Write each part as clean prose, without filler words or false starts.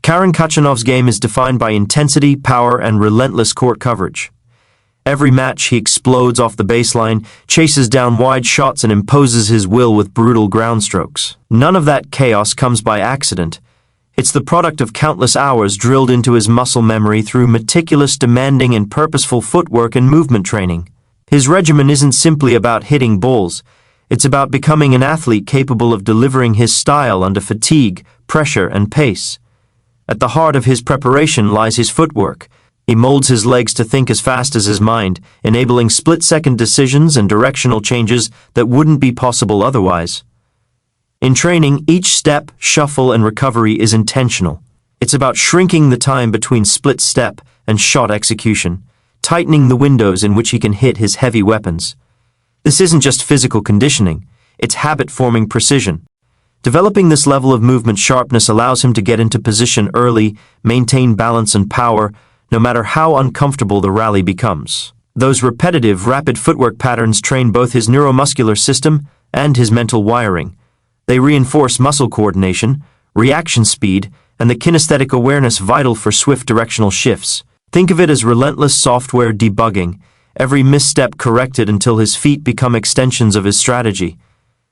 Karen Khachanov's game is defined by intensity, power, and relentless court coverage. Every match, he explodes off the baseline, chases down wide shots, and imposes his will with brutal ground strokes. None of that chaos comes by accident. It's the product of countless hours drilled into his muscle memory through meticulous, demanding, and purposeful footwork and movement training. His regimen isn't simply about hitting balls. It's about becoming an athlete capable of delivering his style under fatigue, pressure, and pace. At the heart of his preparation lies his footwork. He molds his legs to think as fast as his mind, enabling split-second decisions and directional changes that wouldn't be possible otherwise. In training, each step, shuffle, and recovery is intentional. It's about shrinking the time between split step and shot execution, tightening the windows in which he can hit his heavy weapons. This isn't just physical conditioning, it's habit-forming precision. Developing this level of movement sharpness allows him to get into position early, maintain balance and power, no matter how uncomfortable the rally becomes. Those repetitive, rapid footwork patterns train both his neuromuscular system and his mental wiring. They reinforce muscle coordination, reaction speed, and the kinesthetic awareness vital for swift directional shifts. Think of it as relentless software debugging, every misstep corrected until his feet become extensions of his strategy.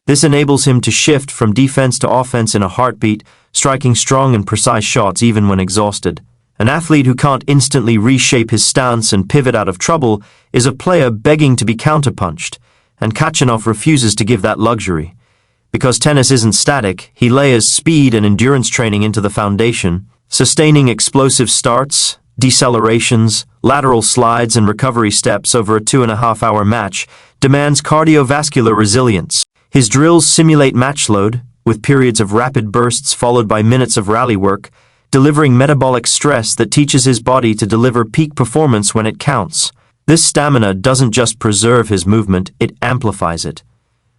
This enables him to shift from defense to offense in a heartbeat, striking strong and precise shots even when exhausted. An athlete who can't instantly reshape his stance and pivot out of trouble is a player begging to be counterpunched, and Khachanov refuses to give that luxury. Because tennis isn't static, he layers speed and endurance training into the foundation, sustaining explosive starts, decelerations, lateral slides, and recovery steps over a 2.5-hour match demands cardiovascular resilience. His drills simulate match load, with periods of rapid bursts followed by minutes of rally work, delivering metabolic stress that teaches his body to deliver peak performance when it counts. This stamina doesn't just preserve his movement, it amplifies it.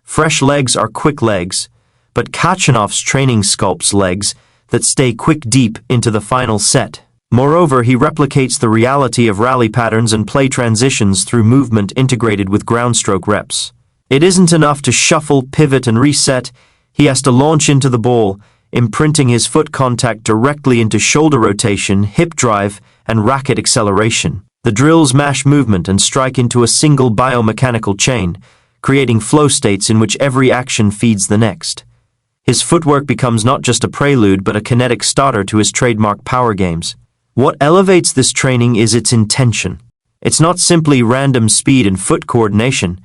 Fresh legs are quick legs, but Khachanov's training sculpts legs that stay quick deep into the final set. Moreover, he replicates the reality of rally patterns and play transitions through movement integrated with ground stroke reps. It isn't enough to shuffle, pivot, and reset. He has to launch into the ball, imprinting his foot contact directly into shoulder rotation, hip drive, and racket acceleration. The drills mash movement and strike into a single biomechanical chain, creating flow states in which every action feeds the next. His footwork becomes not just a prelude but a kinetic starter to his trademark power games. What elevates this training is its intention. It's not simply random speed and foot coordination.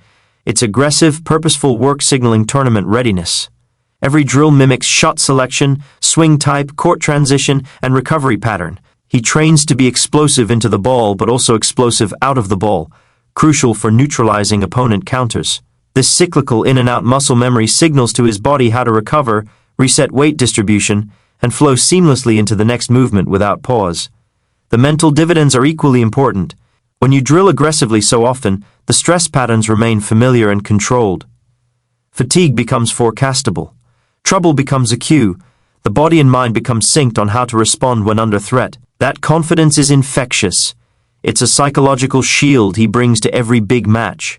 It's aggressive, purposeful work signaling tournament readiness. Every drill mimics shot selection, swing type, court transition, and recovery pattern. He trains to be explosive into the ball but also explosive out of the ball, crucial for neutralizing opponent counters. This cyclical in-and-out muscle memory signals to his body how to recover, reset weight distribution, and flow seamlessly into the next movement without pause. The mental dividends are equally important. When you drill aggressively so often, the stress patterns remain familiar and controlled. Fatigue becomes forecastable. Trouble becomes a cue. The body and mind become synced on how to respond when under threat. That confidence is infectious. It's a psychological shield he brings to every big match.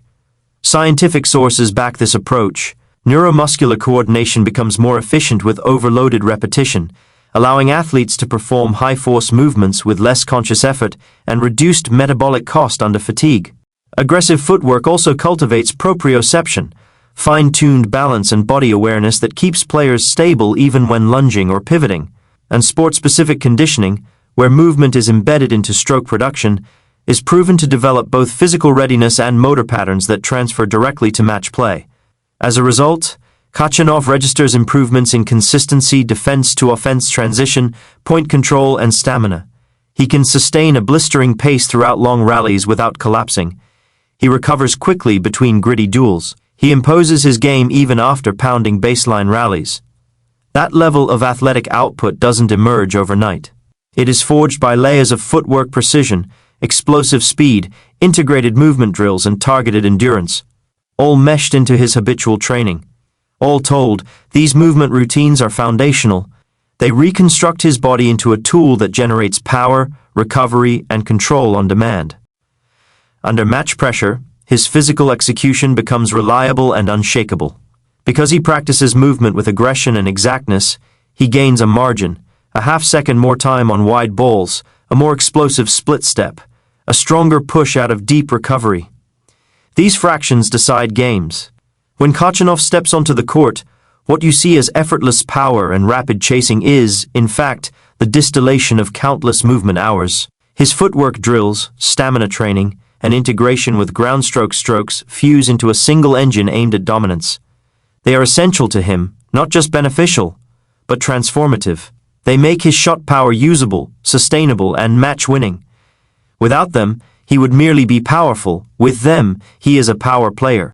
Scientific sources back this approach. Neuromuscular coordination becomes more efficient with overloaded repetition, allowing athletes to perform high-force movements with less conscious effort and reduced metabolic cost under fatigue. Aggressive footwork also cultivates proprioception, fine-tuned balance and body awareness that keeps players stable even when lunging or pivoting. And sport-specific conditioning, where movement is embedded into stroke production, is proven to develop both physical readiness and motor patterns that transfer directly to match play. As a result, Khachanov registers improvements in consistency, defense-to-offense transition, point control, and stamina. He can sustain a blistering pace throughout long rallies without collapsing. He recovers quickly between gritty duels. He imposes his game even after pounding baseline rallies. That level of athletic output doesn't emerge overnight. It is forged by layers of footwork precision, explosive speed, integrated movement drills, and targeted endurance, all meshed into his habitual training. All told, these movement routines are foundational. They reconstruct his body into a tool that generates power, recovery, and control on demand. Under match pressure, his physical execution becomes reliable and unshakable. Because he practices movement with aggression and exactness, he gains a margin, a half-second more time on wide balls, a more explosive split step, a stronger push out of deep recovery. These fractions decide games. When Khachanov steps onto the court, what you see as effortless power and rapid chasing is, in fact, the distillation of countless movement hours. His footwork drills, stamina training, and integration with groundstroke strokes fuse into a single engine aimed at dominance. They are essential to him, not just beneficial, but transformative. They make his shot power usable, sustainable, and match-winning. Without them, he would merely be powerful. With them, he is a power player.